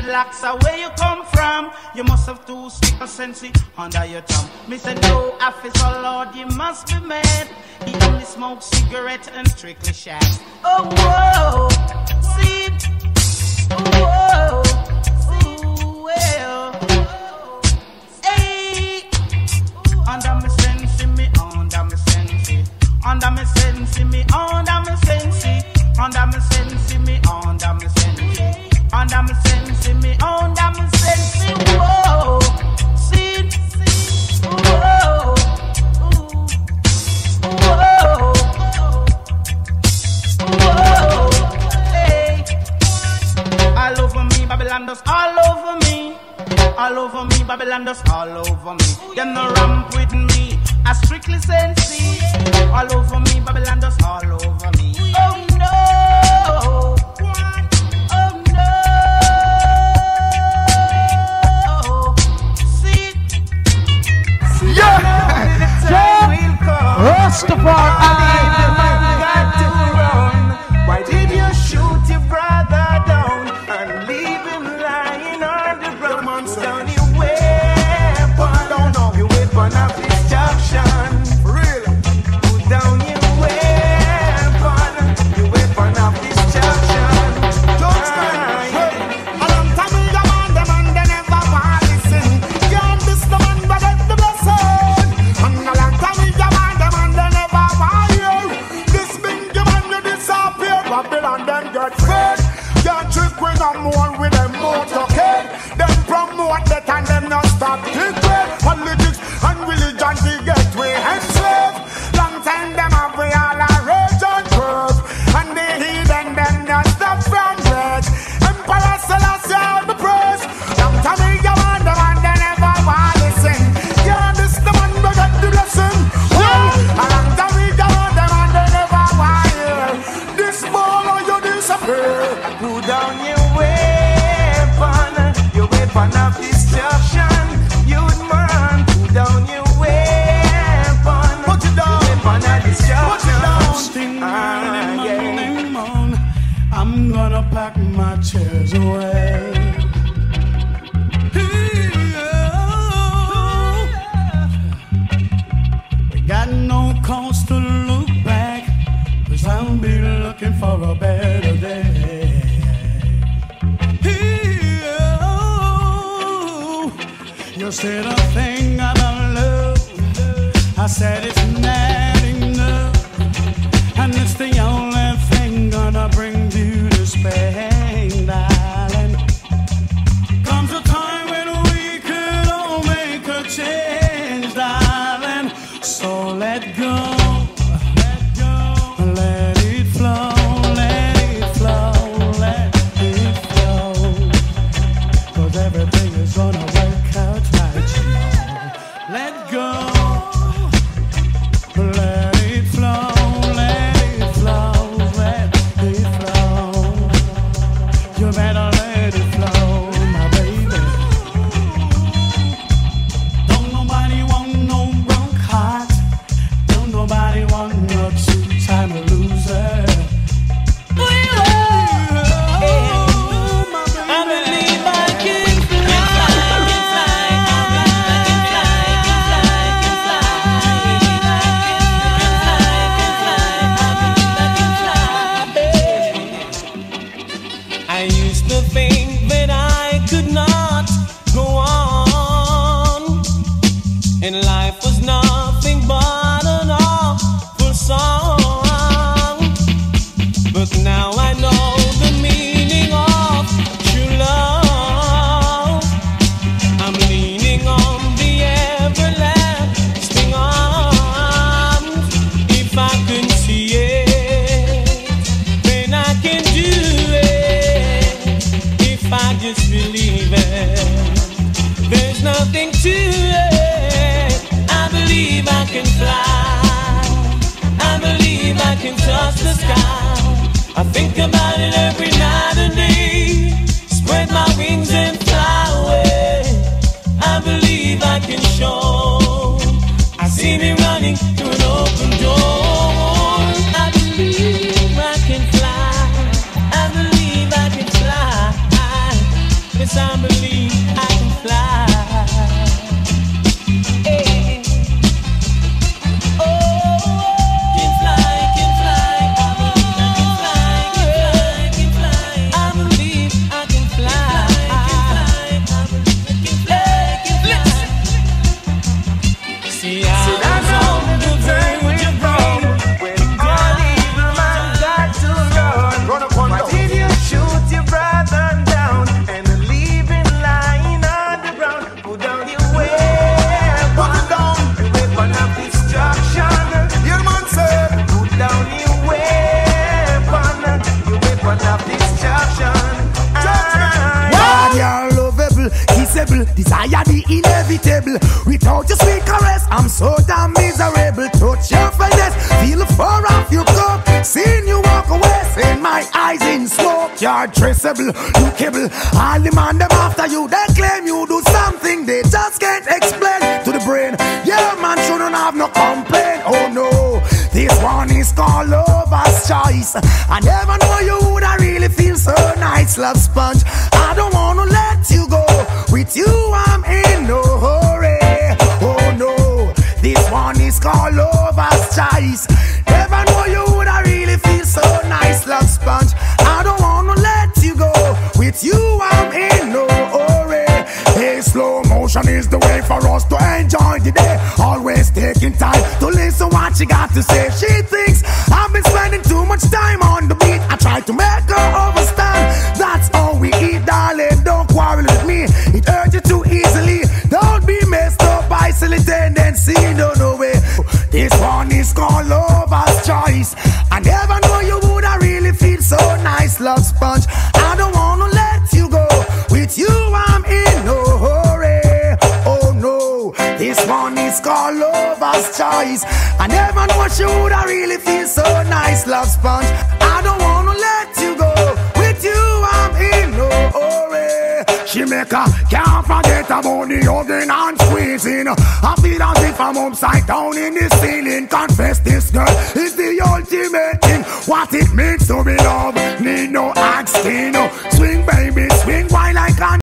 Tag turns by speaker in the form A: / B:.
A: dreadlocks are where you come from. You must have two sticker sensi under your tongue. Me say no officer, Lord, you must be mad. He only smokes cigarette and strictly shags. Oh whoa, see, whoa, ooh, well, hey, under me sensi, me under me sensi, under me sensi, me under me sensi, under me sensi, me under me sensi, under me sensi, me under me sensi, whoa, see, whoa. All over me, Babylon does all over me. All over me, Babylon does all over me. Them no ramp with me, I strictly sensi. All over me, Babylon does all over me. Oh no, oh no. See,
B: yeah, Rastafari.
C: Why did you shoot your brother down and leave him lying on the ground? Put down your weapon, your weapon of destruction. Real. Put down your weapon of destruction. A long time we demand them and they never want to listen. Can't miss the man but get the blessing. And a long time we demand them and they never want to hear. This big man you disappear. Babylon them get fed. Can't trick with no more with them motorcade. Them promote that and them not stop it. Politics and religion they get we enslaved. Long time them have we all a rage and curve. And the heathen them not stop from rage. Emperor Selassie all the praise. Long time we demand them and they never want to listen. Can't miss the man but get the blessing. Well, a long time we demand them and they never want to hear. This ball or you disappear. Put down your weapon of destruction. Youth man, put down your weapon. Put it down, weapon of destruction.
A: I'm gonna pack my chairs away. We got no cause to look back, 'cause I'll be looking for a better day. You said a thing I don't love, I said it's not enough, and it's the only thing gonna bring you to Spain, darling. Comes a time when we could all make a change, darling. So let go, let it flow, let it flow, let it flow. 'Cause everything is gonna work out right, you know. Let go, let it flow, let it flow, let it flow. You better let it flow, my baby. Don't nobody want no broke heart. Don't nobody want no two-time loser.
D: And life was nothing but an awful song. But now I know the meaning of true love. I'm leaning on the everlasting arms. If I can see it, then I can do it. If I just believe it, there's nothing to it. I believe I can fly. I believe I can touch the sky. I think about it every night and day. Spread my wings and fly away. I believe I can show. I see me running through an open door. I believe I can fly. I believe I can fly. Yes, I
C: irreplaceable. Desire the inevitable. Without your sweet caress, I'm so damn miserable. Touch your finesse, feel the fur off your cup. Seeing you walk away, seeing my eyes in smoke. You're traceable, lookable. All the man them after you, they claim you do something they just can't explain to the brain. Yeah, man shouldn't have no complaint. Oh no, this one is called lover's choice. I never know you would I really feel so nice, love sponge. I don't wanna let you go. With you I'm in no hurry. Oh no, this one is called lover's choice. Never know you would I really feel so nice, love sponge. I don't wanna let you go. With you I'm in no hurry. Hey, slow motion is the way for us to enjoy the day. Always taking time to listen what she got to say. She thinks I've been spending too much time on the beat. I try to make her understand. That's how we eat, darling. Don't quarrel with me, it hurts you too easily. Don't be messed up by silly tendency. No way. This one is called lover's choice. I never know you would I really feel so nice, love sponge. I don't wanna let you go. With you I'm in no hurry. Oh no, this one is called lover's choice. I never know she would I really feel so nice, love sponge. I don't wanna let you go. With you I'm in no hurry. She make her can't forget about the hugging and squeezing. I feel as if I'm upside down in the ceiling. Confess this girl is the ultimate thing. What it means to be loved, need no asking. Swing baby, swing while I can